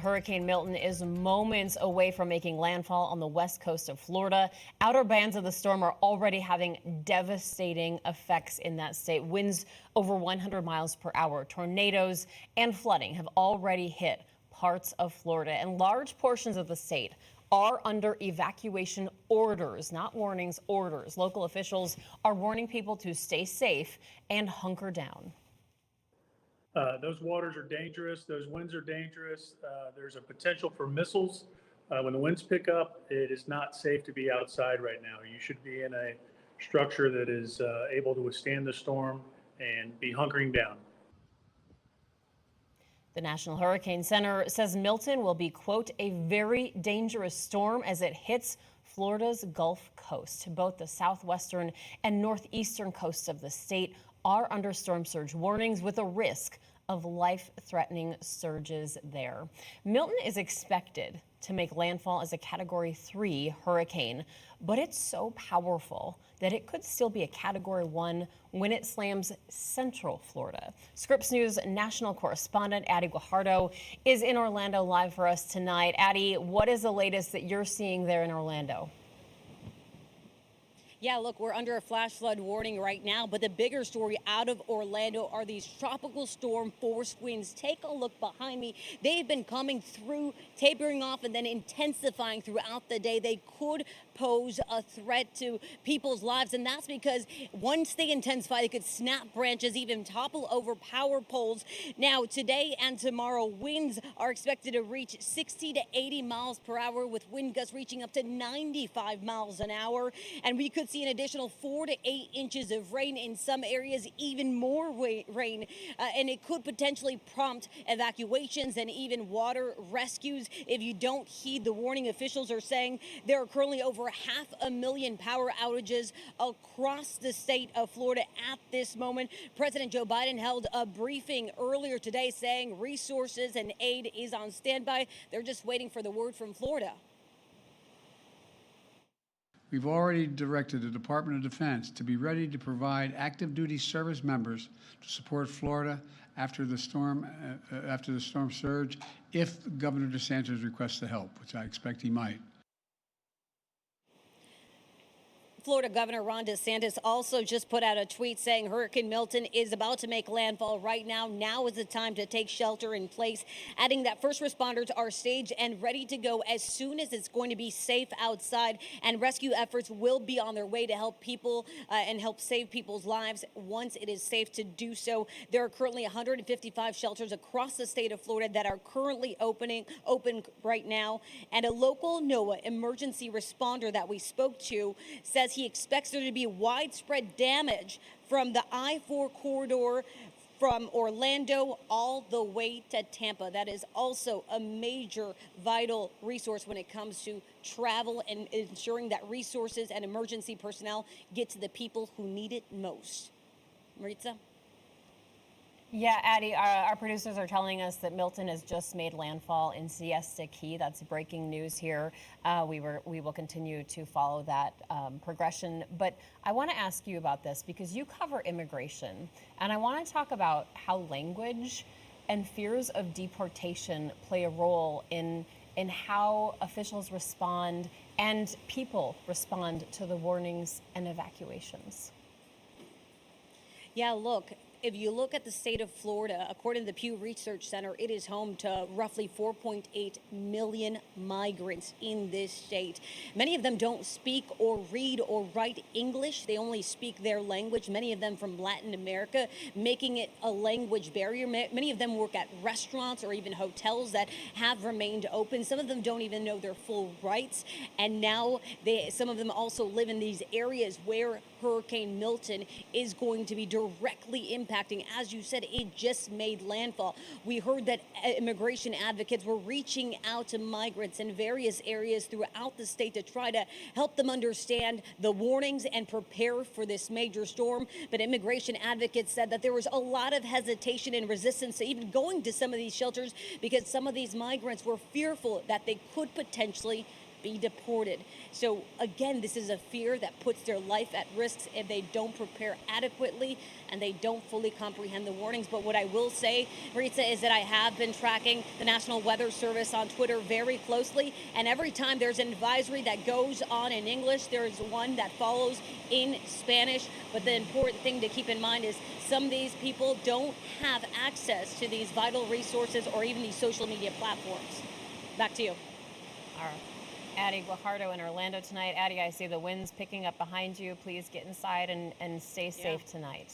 Hurricane Milton is moments away from making landfall on the west coast of Florida. Outer bands of the storm are already having devastating effects in that state. Winds over 100 miles per hour, tornadoes and flooding have already hit parts of Florida, and large portions of the state are under evacuation orders, not warnings, orders. Local officials are warning people to stay safe and hunker down. Those waters are dangerous. Those winds are dangerous. There's a potential for missiles. When the winds pick up, it is not safe to be outside right now. You should be in a structure that is able to withstand the storm and be hunkering down. The National Hurricane Center says Milton will be, quote, a very dangerous storm as it hits Florida's Gulf Coast. Both the southwestern and northeastern coasts of the state are under storm surge warnings with a risk of life-threatening surges there. Milton is expected to make landfall as a Category 3 hurricane, but it's so powerful that it could still be a Category 1 when it slams central Florida. Scripps News national correspondent Addie Guajardo is in Orlando live for us tonight. Addie, what is the latest that you're seeing there in Orlando? Yeah, look, we're under a flash flood warning right now, but the bigger story out of Orlando are these tropical storm force winds. Take a look behind me. They've been coming through, tapering off and then intensifying throughout the day. They could pose a threat to people's lives, and that's because once they intensify, they could snap branches, even topple over power poles. Now, today and tomorrow, winds are expected to reach 60 to 80 miles per hour with wind gusts reaching up to 95 miles an hour, and we could see an additional 4 to 8 inches of rain in some areas, even more rain, and it could potentially prompt evacuations and even water rescues if you don't heed the warning. Officials are saying there are currently over 500,000 power outages across the state of Florida at this moment. President Joe Biden held a briefing earlier today saying resources and aid is on standby. They're just waiting for the word from Florida. We've already directed the Department of Defense to be ready to provide active duty service members to support Florida after the storm surge if Governor DeSantis requests the help, which I expect he might. Florida Governor Ron DeSantis also just put out a tweet saying Hurricane Milton is about to make landfall right now. Now is the time to take shelter in place, adding that first responders are staged and ready to go as soon as it's going to be safe outside, and rescue efforts will be on their way to help people and help save people's lives once it is safe to do so. There are currently 155 shelters across the state of Florida that are currently open right now, and a local NOAA emergency responder that we spoke to says he expects there to be widespread damage from the I-4 corridor from Orlando all the way to Tampa. That is also a major vital resource when it comes to travel and ensuring that resources and emergency personnel get to the people who need it most. Maritza? Yeah, Addie, our producers are telling us that Milton has just made landfall in Siesta Key. That's breaking news here. We will continue to follow that progression. But I want to ask you about this because you cover immigration, and I want to talk about how language and fears of deportation play a role in how officials respond and people respond to the warnings and evacuations. Yeah, look. If you look at the state of Florida, according to the Pew Research Center, it is home to roughly 4.8 million migrants in this state. Many of them don't speak or read or write English. They only speak their language, many of them from Latin America, making it a language barrier. Many of them work at restaurants or even hotels that have remained open. Some of them don't even know their full rights. And now some of them also live in these areas where Hurricane Milton is going to be directly impacting. As you said, it just made landfall. We heard that immigration advocates were reaching out to migrants in various areas throughout the state to try to help them understand the warnings and prepare for this major storm. But immigration advocates said that there was a lot of hesitation and resistance to even going to some of these shelters because some of these migrants were fearful that they could potentially be deported. So again, this is a fear that puts their life at risk if they don't prepare adequately and they don't fully comprehend the warnings. But what I will say, Maritza, is that I have been tracking the National Weather Service on Twitter very closely, and every time there's an advisory that goes on in English, there is one that follows in Spanish. But the important thing to keep in mind is some of these people don't have access to these vital resources or even these social media platforms. Back to you. All right. Addie Guajardo in Orlando tonight. Addie, I see the winds picking up behind you. Please get inside and stay safe tonight.